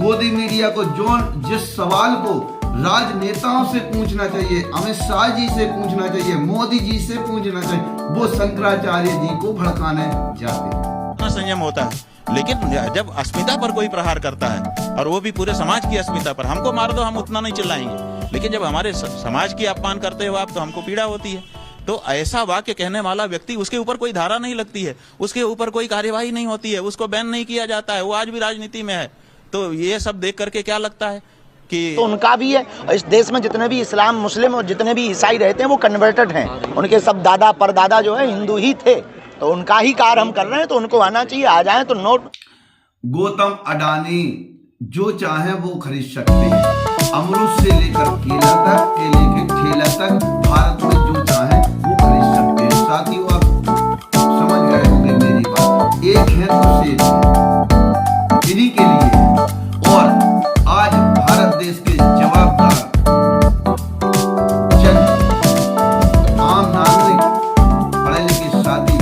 गोदी मीडिया को जिस सवाल को राजनेताओं से पूछना चाहिए, अमित शाह जी से पूछना चाहिए, मोदी जी से पूछना चाहिए, वो शंकराचार्य जी को भड़काने जाते हैं। संयम होता है, लेकिन जब अस्मिता पर कोई प्रहार करता है और वो भी पूरे समाज की अस्मिता पर, हमको मार दो हम उतना नहीं चिल्लाएंगे, लेकिन जब हमारे समाज की अपमान करते हो आप तो हमको पीड़ा होती है। तो ऐसा वाक्य कहने वाला व्यक्ति, उसके ऊपर कोई धारा नहीं लगती है, उसके ऊपर कोई कार्यवाही नहीं होती है, उसको बैन नहीं किया जाता है, वो आज भी राजनीति में है। तो ये सब देख करके क्या लगता है कि तो उनका भी है। इस देश में जितने भी इस्लाम, मुस्लिम और जितने भी ईसाई रहते हैं वो कन्वर्टेड हैं, उनके सब दादा परदादा जो है हिंदू ही थे, तो उनका ही कार्य हम कर रहे हैं, तो उनको आना चाहिए, आ जाए तो नोट। गौतम अडानी जो चाहे वो खरीद सकते हैं, अमरूद से लेकर केला तक, केले के ठेला तक, भारत में जो चाहे वो खरीद सकते हैं। साथियों आप समझ गए होंगे मेरी बात, एक है तो शेष है, इन्हीं के लिए। और आज भारत देश के जवाबदार जन, आम नागरिक, पढ़े लिखे साथी,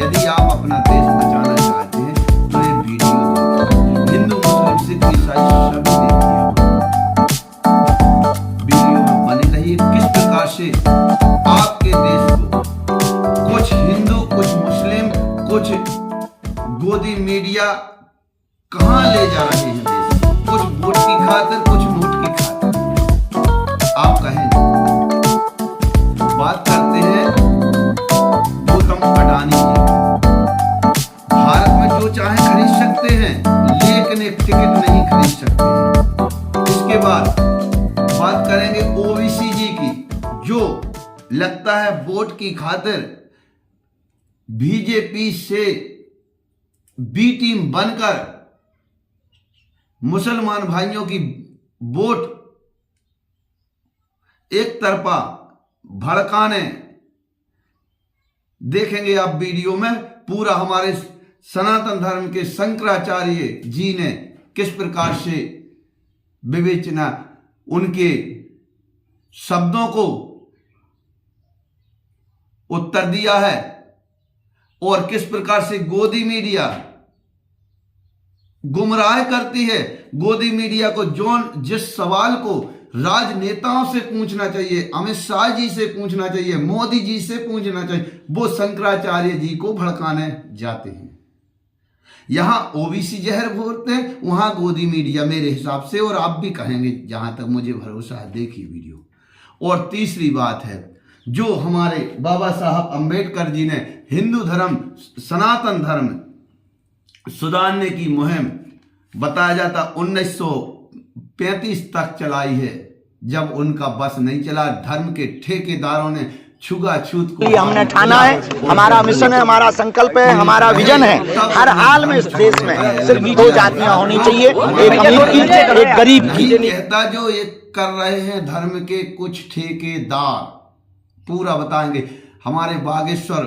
यदि आप अपना देश बचाना चाहते हैं तो ये वीडियो देखिए। हिंदू मुस्लिम सिख ईसाई सभी देखिए, वीडियो में बने रहिए। किस प्रकार से आपके देश को कुछ हिंदू, कुछ मुस्लिम, कुछ गोदी मीडिया कहां ले जा रहे हैं देश, कुछ वोट की खातिर, कुछ नोट की खातिर। आप कहेंगे, बात करते हैं गौतम अडानी जी। भारत में जो चाहे खरीद सकते हैं, लेकिन एक टिकट नहीं खरीद सकते हैं। इसके बाद बात करेंगे ओबीसी जी की, जो लगता है वोट की खातिर बीजेपी से बी टीम बनकर मुसलमान भाइयों की वोट एक तरफा भड़काने। देखेंगे आप वीडियो में पूरा हमारे सनातन धर्म के शंकराचार्य जी ने किस प्रकार से विवेचना, उनके शब्दों को उत्तर दिया है, और किस प्रकार से गोदी मीडिया गुमराह करती है। गोदी मीडिया को जिस सवाल को राजनेताओं से पूछना चाहिए, अमित शाह जी से पूछना चाहिए, मोदी जी से पूछना चाहिए, वो शंकराचार्य जी को भड़काने जाते हैं। यहां ओबीसी जहर बोलते हैं, वहां गोदी मीडिया, मेरे हिसाब से, और आप भी कहेंगे जहां तक मुझे भरोसा है, देखिए वीडियो। और तीसरी बात है, जो हमारे बाबा साहब अंबेडकर जी ने हिंदू धर्म, सनातन धर्म सुधारने की मुहिम बताया जाता 1935 तक चलाई है, जब उनका बस नहीं चला, धर्म के ठेकेदारों ने छुआछूत को हमने ठाना है, हमारा मिशन है, हमारा संकल्प है, हमारा विजन है। हर हाल में इस देश में सिर्फ दो जातियां होनी चाहिए, एक अमीर की, एक गरीब की। कहता जो ये कर रहे हैं धर्म के कुछ ठेकेदार, पूरा बताएंगे। हमारे बागेश्वर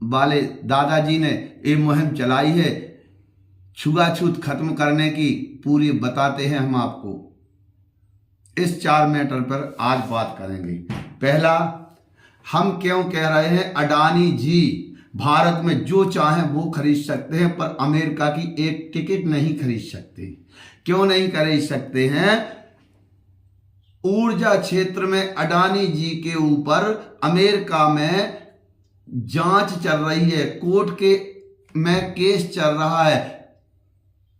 वाले दादाजी ने ये मुहिम चलाई है, छुआछूत खत्म करने की, पूरी बताते हैं हम आपको। इस 4 मैटर पर आज बात करेंगे। पहला, हम क्यों कह रहे हैं अडानी जी भारत में जो चाहे वो खरीद सकते हैं, पर अमेरिका की एक टिकट नहीं खरीद सकते। क्यों नहीं खरीद सकते हैं? ऊर्जा क्षेत्र में अडानी जी के ऊपर अमेरिका में जांच चल रही है, कोर्ट के में केस चल रहा है,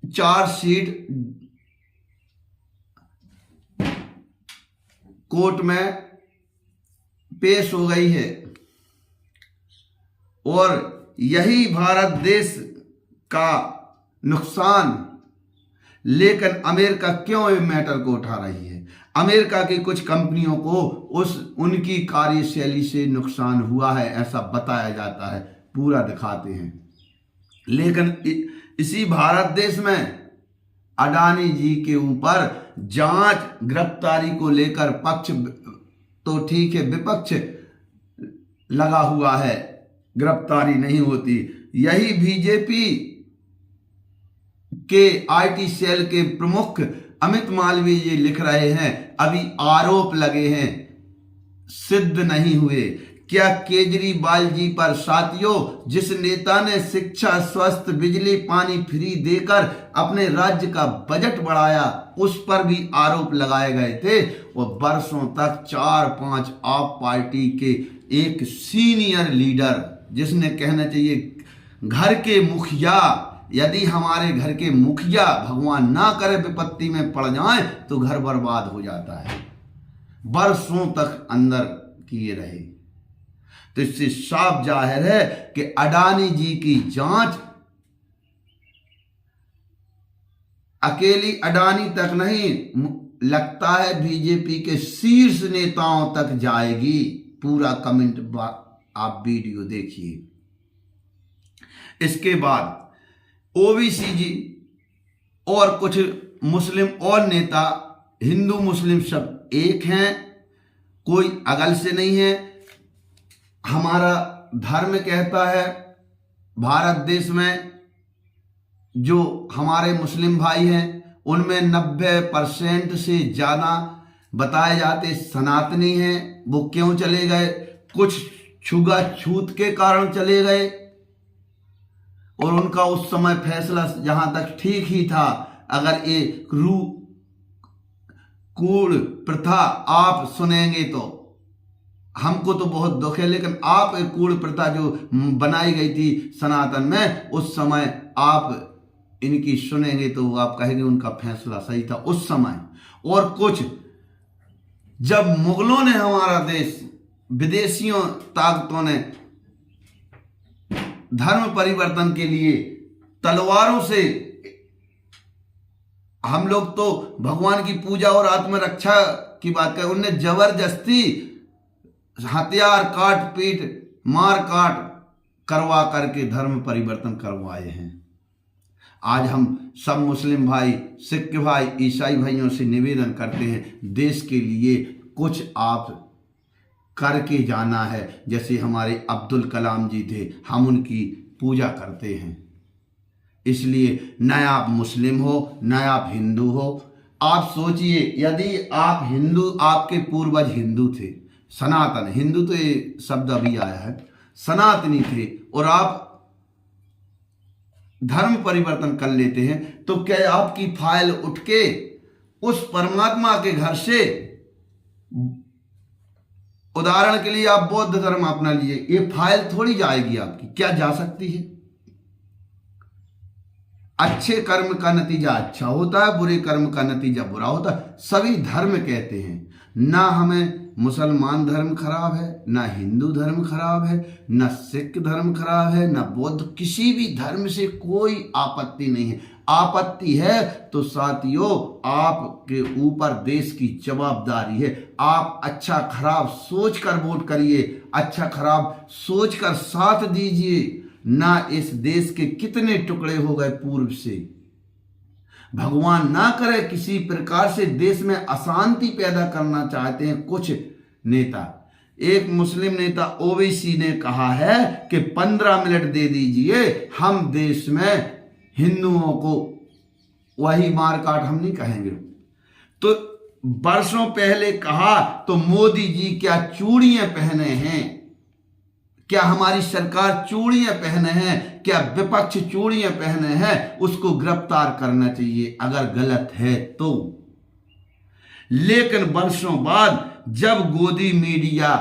चार्जशीट कोर्ट में पेश हो गई है, और यही भारत देश का नुकसान, लेकिन अमेरिका क्यों इस मैटर को उठा रही है? अमेरिका की कुछ कंपनियों को उनकी कार्यशैली से नुकसान हुआ है, ऐसा बताया जाता है, पूरा दिखाते हैं। लेकिन इसी भारत देश में अडानी जी के ऊपर जांच, गिरफ्तारी को लेकर पक्ष तो ठीक है, विपक्ष लगा हुआ है, गिरफ्तारी नहीं होती। यही बीजेपी के आईटी सेल के प्रमुख अमित मालवीय जी लिख रहे हैं, अभी आरोप लगे हैं, सिद्ध नहीं हुए। क्या केजरीवाल जी पर साथियों, जिस नेता ने शिक्षा, स्वास्थ्य, बिजली, पानी फ्री देकर अपने राज्य का बजट बढ़ाया, उस पर भी आरोप लगाए गए थे। और वर्षों तक 4-5 आप पार्टी के एक सीनियर लीडर, जिसने कहना चाहिए घर के मुखिया, यदि हमारे घर के मुखिया भगवान ना करे विपत्ति में पड़ जाएं तो घर बर्बाद हो जाता है, वर्षों तक अंदर किए रहे। तो इससे साफ जाहिर है कि अडानी जी की जांच अकेली अडानी तक नहीं, लगता है बीजेपी के शीर्ष नेताओं तक जाएगी। पूरा कमेंट आप वीडियो देखिए। इसके बाद ओबीसी जी और कुछ मुस्लिम और नेता, हिंदू मुस्लिम सब एक हैं, कोई अगल से नहीं है। हमारा धर्म कहता है भारत देश में जो हमारे मुस्लिम भाई हैं उनमें 90% से ज़्यादा बताए जाते सनातनी हैं। वो क्यों चले गए? कुछ छूत के कारण चले गए, और उनका उस समय फैसला जहां तक ठीक ही था। अगर ये कूड़ प्रथा आप सुनेंगे तो हमको तो बहुत दुख है, लेकिन आप एक कूड़ प्रथा जो बनाई गई थी सनातन में, उस समय आप इनकी सुनेंगे तो आप कहेंगे उनका फैसला सही था उस समय। और कुछ जब मुगलों ने हमारा देश, विदेशियों ताकतों ने धर्म परिवर्तन के लिए तलवारों से, हम लोग तो भगवान की पूजा और आत्मरक्षा की बात करें, उनने जबरदस्ती हथियार, काट पीट, मार काट करवा करके धर्म परिवर्तन करवाए हैं। आज हम सब मुस्लिम भाई, सिख भाई, ईसाई भाइयों से निवेदन करते हैं, देश के लिए कुछ आप करके जाना है। जैसे हमारे अब्दुल कलाम जी थे, हम उनकी पूजा करते हैं। इसलिए न आप मुस्लिम हो न आप हिंदू हो। आप सोचिए, यदि आप हिंदू, आपके पूर्वज हिंदू थे, सनातन, हिंदू तो ये शब्द अभी आया है, सनातनी थे, और आप धर्म परिवर्तन कर लेते हैं, तो क्या आपकी फाइल उठ के उस परमात्मा के घर से, उदाहरण के लिए आप बौद्ध धर्म अपना लिए, ये फाइल थोड़ी जाएगी आपकी? क्या जा सकती है? अच्छे कर्म का नतीजा अच्छा होता है, बुरे कर्म का नतीजा बुरा होता है। सभी धर्म कहते हैं, ना हमें मुसलमान धर्म खराब है, ना हिंदू धर्म खराब है, ना सिख धर्म खराब है, ना बौद्ध, किसी भी धर्म से कोई आपत्ति नहीं है। आपत्ति है तो साथियों आपके ऊपर देश की जवाबदारी है। आप अच्छा खराब सोच कर वोट करिए, अच्छा खराब सोच कर साथ दीजिए। ना इस देश के कितने टुकड़े हो गए पूर्व से, भगवान ना करे किसी प्रकार से देश में अशांति पैदा करना चाहते हैं कुछ नेता। एक मुस्लिम नेता ओवैसी ने कहा है कि 15 मिनट दे दीजिए, हम देश में हिंदुओं को, वही मार काट हम नहीं कहेंगे। तो वर्षों पहले कहा तो मोदी जी क्या चूड़ियां पहने हैं? क्या हमारी सरकार चूड़ियां पहने हैं? क्या विपक्ष चूड़ियां पहने हैं? उसको गिरफ्तार करना चाहिए अगर गलत है तो। लेकिन वर्षों बाद जब गोदी मीडिया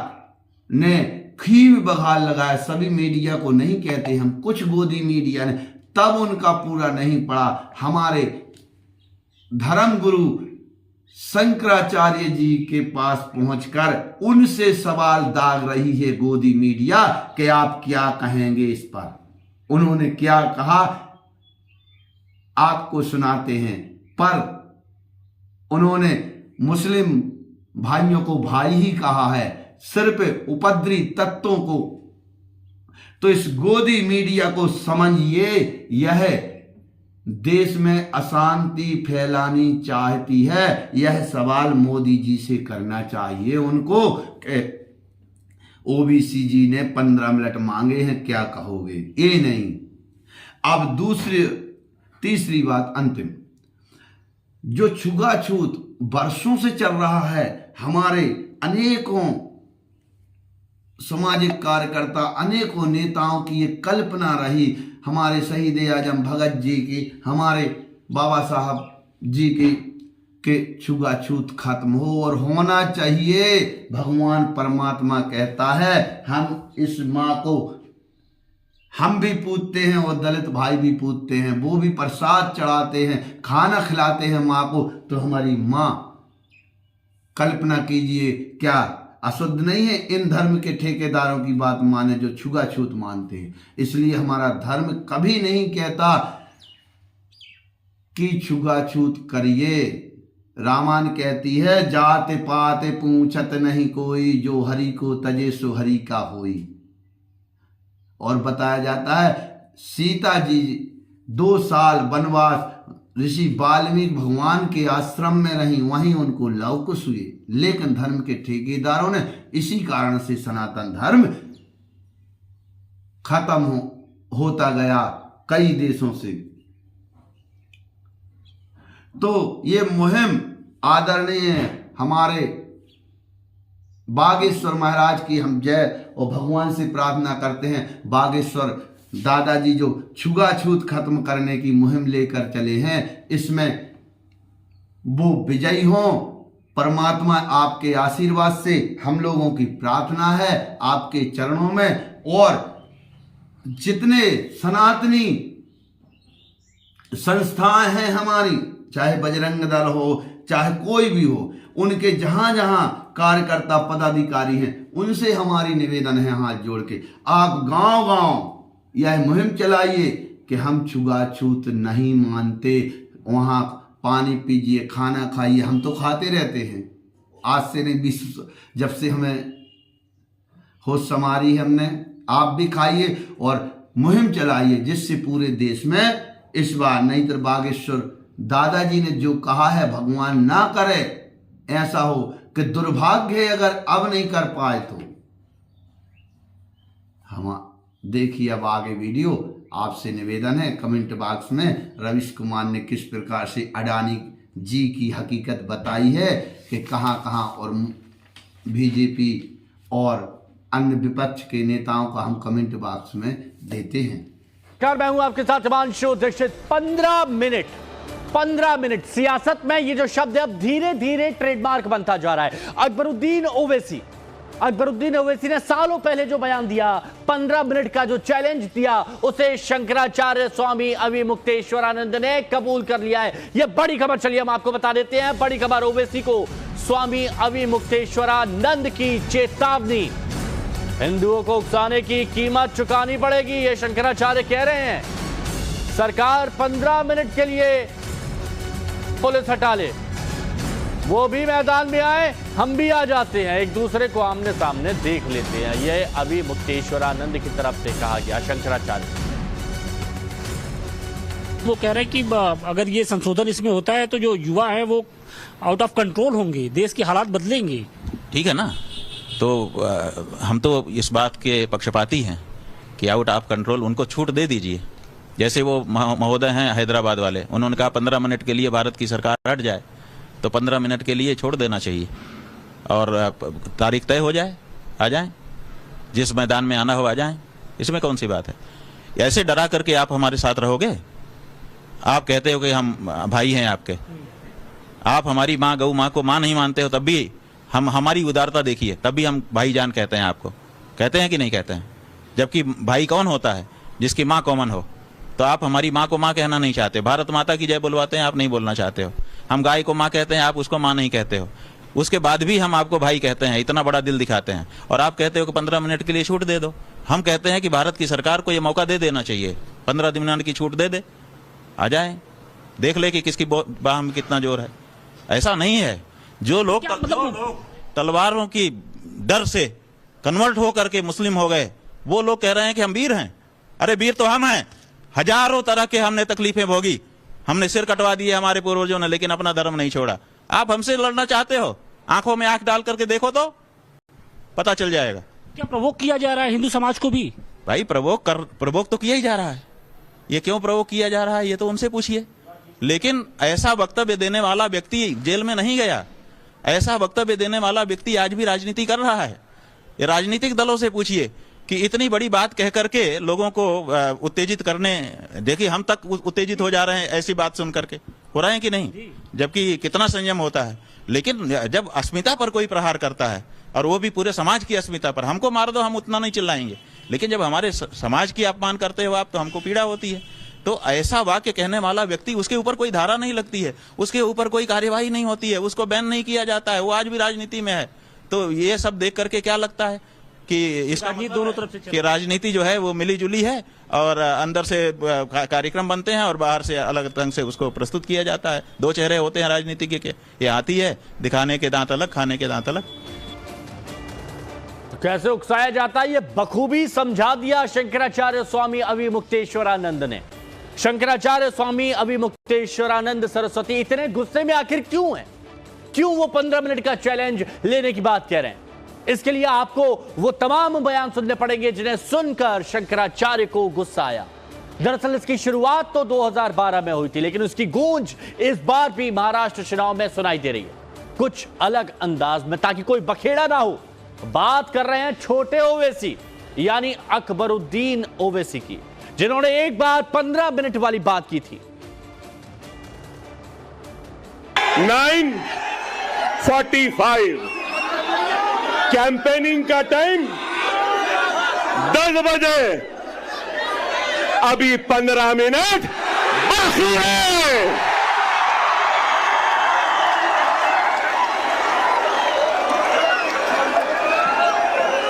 ने खीब बघाल लगाया, सभी मीडिया को नहीं कहते हम, कुछ गोदी मीडिया ने, तब उनका पूरा नहीं पड़ा। हमारे धर्म गुरु शंकराचार्य जी के पास पहुंचकर उनसे सवाल दाग रही है गोदी मीडिया कि आप क्या कहेंगे इस पर। उन्होंने क्या कहा आपको सुनाते हैं। पर उन्होंने मुस्लिम भाइयों को भाई ही कहा है, सिर्फ उपद्रवी तत्वों को। तो इस गोदी मीडिया को समझिए, यह देश में अशांति फैलानी चाहती है। यह सवाल मोदी जी से करना चाहिए उनको। ओबीसी जी ने 15 मिनट मांगे हैं, क्या कहोगे? ये नहीं। अब तीसरी बात, अंतिम, जो छुआछूत वर्षों से चल रहा है, हमारे अनेकों सामाजिक कार्यकर्ता, अनेकों नेताओं की ये कल्पना रही, हमारे शहीद आजम भगत जी की, हमारे बाबा साहब जी की, कि छुआछूत खत्म हो और होना चाहिए। भगवान परमात्मा कहता है हम इस माँ को हम भी पूजते हैं और दलित भाई भी पूजते हैं, वो भी प्रसाद चढ़ाते हैं, खाना खिलाते हैं माँ को। तो हमारी माँ, कल्पना कीजिए, क्या अशुद्ध नहीं है इन धर्म के ठेकेदारों की बात माने जो छुआछूत मानते हैं। इसलिए हमारा धर्म कभी नहीं कहता कि छुआछूत करिए। रामायण कहती है जाते पाते पूछत नहीं कोई, जो हरि को तजे सो हरि का होई। और बताया जाता है सीता जी 2 साल वनवास ऋषि वाल्मीकि भगवान के आश्रम में रही, वहीं उनको लवकुश हुए। लेकिन धर्म के ठेकेदारों ने इसी कारण से सनातन धर्म खत्म होता गया कई देशों से। तो ये मुहिम आदरणीय हमारे बागेश्वर महाराज की हम जय और भगवान से प्रार्थना करते हैं, बागेश्वर दादाजी जो छुआछूत खत्म करने की मुहिम लेकर चले हैं, इसमें वो विजयी हों। परमात्मा आपके आशीर्वाद से हम लोगों की प्रार्थना है आपके चरणों में। और जितने सनातनी संस्थाएं हैं हमारी, चाहे बजरंग दल हो, चाहे कोई भी हो, उनके जहां जहां कार्यकर्ता पदाधिकारी हैं, उनसे हमारी निवेदन है हाथ जोड़ के, आप गांव गांव यह मुहिम चलाइए कि हम छुआछूत नहीं मानते। वहां पानी पीजिए, खाना खाइए, हम तो खाते रहते हैं, आज से नहीं 20 जब से हमें होश संवारी है हमने। आप भी खाइए और मुहिम चलाइए जिससे पूरे देश में इस बार, नहीं तो बागेश्वर दादाजी ने जो कहा है भगवान ना करे ऐसा हो कि दुर्भाग्य है अगर अब नहीं कर पाए तो। हम देखिए अब आगे वीडियो। आपसे निवेदन है कमेंट बॉक्स में रवीश कुमार ने किस प्रकार से अडानी जी की हकीकत बताई है कि कहां कहां, और बीजेपी और अन्य विपक्ष के नेताओं का हम कमेंट बॉक्स में देते हैं। मैं हूं आपके साथ हिमांशु दीक्षित। 15 मिनट सियासत में ये जो शब्द है अब धीरे धीरे ट्रेडमार्क बनता जा रहा है। अकबरुद्दीन ओवैसी ने सालों पहले जो बयान दिया, 15 मिनट का जो चैलेंज दिया, उसे शंकराचार्य स्वामी अविमुक्तेश्वरानंद ने कबूल कर लिया है। यह बड़ी खबर, चलिए हम आपको बता देते हैं। बड़ी खबर, ओवैसी को स्वामी अविमुक्तेश्वरानंद की चेतावनी। हिंदुओं को उकसाने की कीमत चुकानी पड़ेगी, ये शंकराचार्य कह रहे हैं। सरकार 15 मिनट के लिए पुलिस हटा ले, वो भी मैदान में आए, हम भी आ जाते हैं, एक दूसरे को आमने सामने देख लेते हैं। यह अविमुक्तेश्वरानंद की तरफ से कहा गया, शंकराचार्य। वो कह रहे हैं कि अगर ये संशोधन इसमें होता है तो जो युवा है वो आउट ऑफ कंट्रोल होंगे, देश के हालात बदलेंगे। ठीक है ना, तो हम तो इस बात के पक्षपाती हैं कि आउट ऑफ कंट्रोल, उनको छूट दे दीजिए। जैसे वो महोदय हैं हैदराबाद वाले, उन्होंने कहा 15 मिनट के लिए भारत की सरकार हट जाए, तो 15 मिनट के लिए छोड़ देना चाहिए और तारीख तय हो जाए, आ जाएं, जिस मैदान में आना हो आ जाएं, इसमें कौन सी बात है। ऐसे डरा करके आप हमारे साथ रहोगे? आप कहते हो कि हम भाई हैं आपके, आप हमारी माँ गौ माँ को माँ नहीं मानते हो, तब भी हम हमारी उदारता देखिए, तब भी हम भाईजान कहते हैं आपको, कहते हैं कि नहीं कहते हैं? जबकि भाई कौन होता है? जिसकी माँ कॉमन हो। तो आप हमारी माँ को माँ कहना नहीं चाहते, भारत माता की जय बुलवाते हैं, आप नहीं बोलना चाहते हो। हम गाय को माँ कहते हैं, आप उसको माँ नहीं कहते हो। उसके बाद भी हम आपको भाई कहते हैं, इतना बड़ा दिल दिखाते हैं, और आप कहते हो कि 15 मिनट के लिए छूट दे दो। हम कहते हैं कि भारत की सरकार को यह मौका दे देना चाहिए, 15 मिनट की छूट दे दे, आ जाए, देख ले कि किसकी बाह में कितना जोर है। ऐसा नहीं है। जो लोग तलवारों की डर से कन्वर्ट होकर के मुस्लिम हो गए, वो लोग कह रहे हैं कि हम वीर हैं। अरे वीर तो हम हैं, हजारों तरह के हमने तकलीफें भोगी, हमने सिर कटवा दिए हमारे पूर्वजों ने, लेकिन अपना धर्म नहीं छोड़ा। आप हमसे लड़ना चाहते हो? आंखों में आंख डाल करके देखो तो पता चल जाएगा। क्या प्रवोक किया जा रहा है हिंदू समाज को भी? भाई प्रवोक तो किया ही जा रहा है। ये क्यों प्रवोक किया जा रहा है ये तो उनसे पूछिए। लेकिन ऐसा वक्तव्य देने वाला व्यक्ति जेल में नहीं गया, ऐसा वक्तव्य देने वाला व्यक्ति आज भी राजनीति कर रहा है। ये राजनीतिक दलों से पूछिए कि इतनी बड़ी बात कह करके लोगों को उत्तेजित करने, देखिए हम तक उत्तेजित हो जा रहे हैं ऐसी बात सुन करके, हो रहे हैं कि नहीं, जबकि कितना संयम होता है। लेकिन जब अस्मिता पर कोई प्रहार करता है और वो भी पूरे समाज की अस्मिता पर, हमको मार दो हम उतना नहीं चिल्लाएंगे, लेकिन जब हमारे समाज की अपमान करते हो आप तो हमको पीड़ा होती है। तो ऐसा वाक्य कहने वाला व्यक्ति, उसके ऊपर कोई धारा नहीं लगती है, उसके ऊपर कोई कार्यवाही नहीं होती है, उसको बैन नहीं किया जाता है, वो आज भी राजनीति में है। तो ये सब देख करके क्या लगता है कि इसका दोनों तरफ से कि राजनीति जो है वो मिली जुली है और अंदर से कार्यक्रम बनते हैं और बाहर से अलग ढंग से उसको प्रस्तुत किया जाता है। दो चेहरे होते हैं राजनीति के, ये आती है दिखाने के दांत अलग, खाने के दांत अलग। तो कैसे उकसाया जाता है ये बखूबी समझा दिया शंकराचार्य स्वामी अविमुक्तेश्वरानंद ने। शंकराचार्य स्वामी अविमुक्तेश्वरानंद सरस्वती इतने गुस्से में आखिर क्यों हैं? क्यों वो 15 मिनट का चैलेंज लेने की बात कह रहे हैं? इसके लिए आपको वो तमाम बयान सुनने पड़ेंगे जिन्हें सुनकर शंकराचार्य को गुस्सा आया। दरअसल इसकी शुरुआत तो 2012 में हुई थी, लेकिन उसकी गूंज इस बार भी महाराष्ट्र चुनाव में सुनाई दे रही है, कुछ अलग अंदाज में, ताकि कोई बखेड़ा ना हो। बात कर रहे हैं छोटे ओवैसी यानी अकबरुद्दीन ओवैसी की, जिन्होंने एक बार 15 मिनट वाली बात की थी। 9:45 कैंपेनिंग का टाइम 10 बजे, अभी 15 मिनट बाकी है।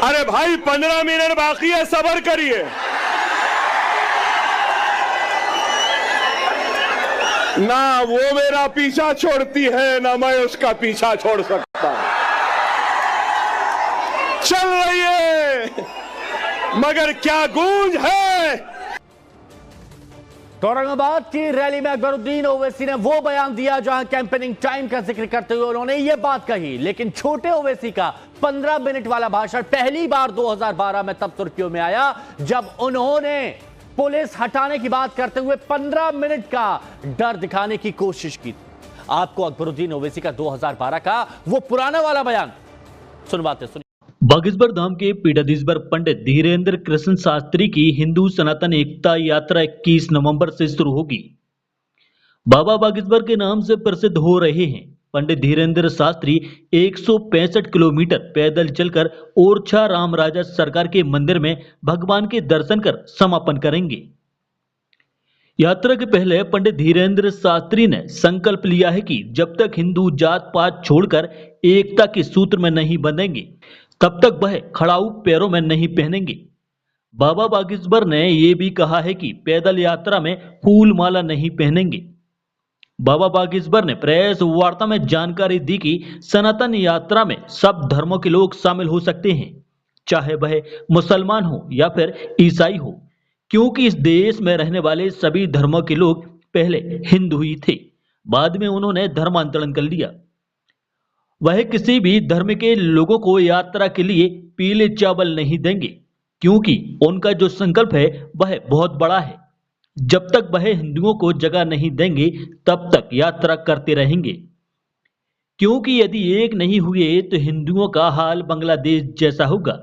अरे भाई 15 मिनट बाकी है, सब्र करिए। ना वो मेरा पीछा छोड़ती है ना मैं उसका पीछा छोड़ सकता। चल रही है मगर क्या गूंज है। तो औरंगाबाद की रैली में अकबरुद्दीन ओवैसी ने वो बयान दिया जहां कैंपेनिंग टाइम का जिक्र करते हुए उन्होंने ये बात कही, लेकिन छोटे ओवैसी का 15 मिनट वाला भाषण पहली बार 2012 में तब सुर्खियों में आया जब उन्होंने पुलिस हटाने की बात करते हुए 15 मिनट का डर दिखाने की कोशिश की थी। आपको अकबरुद्दीन ओवैसी का 2012 का वो पुराना वाला बयान सुनवाते सुनिए। बागेश्वर धाम के पीठाधीश्वर पंडित धीरेन्द्र कृष्ण शास्त्री की हिंदू सनातन एकता यात्रा 21 नवंबर से शुरू होगी। बाबा बागेश्वर के नाम से प्रसिद्ध हो रहे हैं पंडित धीरेन्द्र शास्त्री 165 किलोमीटर पैदल चलकर ओरछा राम राजा सरकार के मंदिर में भगवान के दर्शन कर समापन करेंगे। यात्रा के पहले पंडित धीरेन्द्र शास्त्री ने संकल्प लिया है कि जब तक हिंदू जात पात छोड़कर एकता के सूत्र में नहीं बंधेंगे तब तक वह खड़ाऊ पैरों में नहीं पहनेंगे। बाबा बागेश्वर ने यह भी कहा है कि पैदल यात्रा में फूल माला नहीं पहनेंगे। बाबा बागेश्वर ने प्रेस वार्ता में जानकारी दी कि सनातन यात्रा में सब धर्मों के लोग शामिल हो सकते हैं, चाहे वह मुसलमान हो या फिर ईसाई हो, क्योंकि इस देश में रहने वाले सभी धर्मों के लोग पहले हिंदू ही थे, बाद में उन्होंने धर्मांतरण कर लिया। वह किसी भी धर्म के लोगों को यात्रा के लिए पीले चावल नहीं देंगे, क्योंकि उनका जो संकल्प है वह बहुत बड़ा है। जब तक वह हिंदुओं को जगह नहीं देंगे तब तक यात्रा करते रहेंगे, क्योंकि यदि एक नहीं हुए तो हिंदुओं का हाल बांग्लादेश जैसा होगा।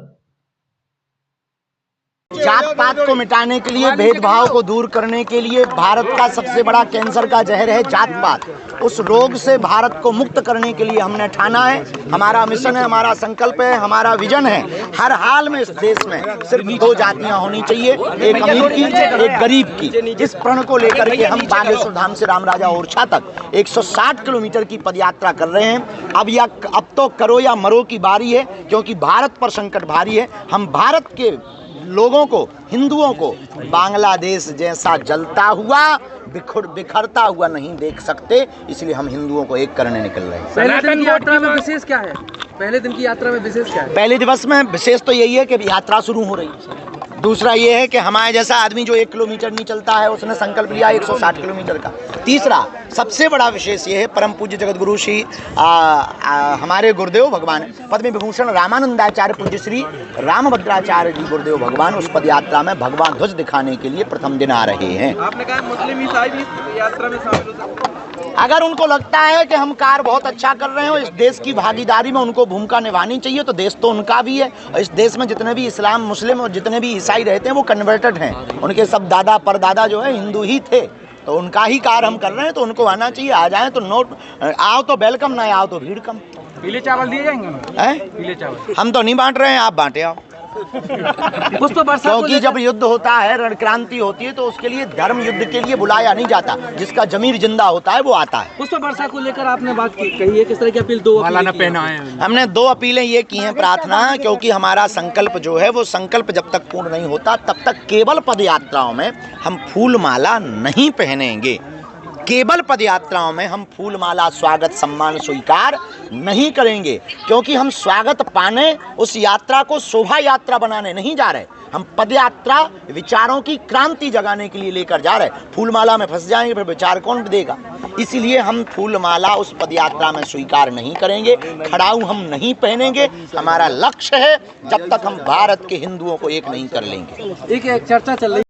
जात पात को मिटाने के लिए, भेदभाव को दूर करने के लिए भारत का सबसे बड़ा कैंसर का जहर है जात पात। उस रोग से भारत को मुक्त करने के लिए हमने ठाना है, हमारा मिशन है, हमारा संकल्प है, हमारा विजन है। हर हाल में इस देश में सिर्फ 2 जातियां होनी चाहिए, एक अमीर की एक गरीब की। इस प्रण को लेकर के हम बागेश्वर धाम से राम राजा ओरछा तक 160 किलोमीटर की पदयात्रा कर रहे हैं। अब तो करो या मरो की बारी है, क्योंकि भारत पर संकट भारी है। हम भारत के लोगों को, हिंदुओं को बांग्लादेश जैसा जलता हुआ, बिखरता हुआ नहीं देख सकते, इसलिए हम हिंदुओं को एक करने निकल रहे हैं। पहले दिन की यात्रा में विशेष क्या है? पहले दिन की यात्रा में विशेष क्या है? पहले दिवस में विशेष तो यही है कि यात्रा शुरू हो रही है। दूसरा ये है कि हमारे जैसा आदमी जो 1 किलोमीटर नहीं चलता है, उसने संकल्प लिया 160 किलोमीटर का। तीसरा सबसे बड़ा विशेष ये है, परम पूज्य जगत गुरु श्री हमारे गुरुदेव भगवान पद्म विभूषण रामानंदाचार्य पूज्य श्री रामभद्राचार्य जी गुरुदेव भगवान उस पद यात्रा में भगवान ध्वज दिखाने के लिए प्रथम दिन आ रहे हैं। आपने कहा मुस्लिम ईसाई भी यात्रा में शामिल हो सकते हैं? अगर उनको लगता है कि हम कार्य बहुत अच्छा कर रहे हो, इस देश की भागीदारी में उनको भूमिका निभानी चाहिए, तो देश तो उनका भी है। और इस देश में जितने भी इस्लाम, मुस्लिम और जितने भी ईसाई रहते हैं वो कन्वर्टेड हैं, उनके सब दादा परदादा जो है हिंदू ही थे, तो उनका ही कार्य हम कर रहे हैं, तो उनको आना चाहिए। आ जाए तो नोट, आओ तो वेलकम, ना आओ तो भीड़ कम। पीले चावल दिए जाएंगे ना? पीले चावल हम तो नहीं बांट रहे हैं, आप बांटे आओ। पुष्प वर्षा को क्योंकि जब युद्ध होता है, रणक्रांति होती है, तो उसके लिए धर्म युद्ध के लिए बुलाया नहीं जाता, जिसका जमीर जिंदा होता है वो आता है। पुष्प वर्षा को लेकर आपने बात की, कही है किस तरह की अपील? 2 अपीलें पहना है हमने 2 अपीलें ये की हैं, प्रार्थना, क्योंकि हमारा संकल्प जो है वो संकल्प जब तक पूर्ण नहीं होता तब तक केवल पद यात्राओं में हम फूल माला नहीं पहनेंगे। केवल पद यात्राओं में हम फूल माला, स्वागत, सम्मान स्वीकार नहीं करेंगे, क्योंकि हम स्वागत पाने उस यात्रा को शोभा यात्रा बनाने नहीं जा रहे। हम पद यात्रा विचारों की क्रांति जगाने के लिए लेकर जा रहे। फूल माला में फंस जाएंगे फिर विचार कौन देगा? इसीलिए हम फूल माला उस पद यात्रा में स्वीकार नहीं करेंगे, खड़ाऊ हम नहीं पहनेंगे। हमारा लक्ष्य है जब तक हम भारत के हिंदुओं को एक नहीं कर लेंगे। एक चर्चा चल रही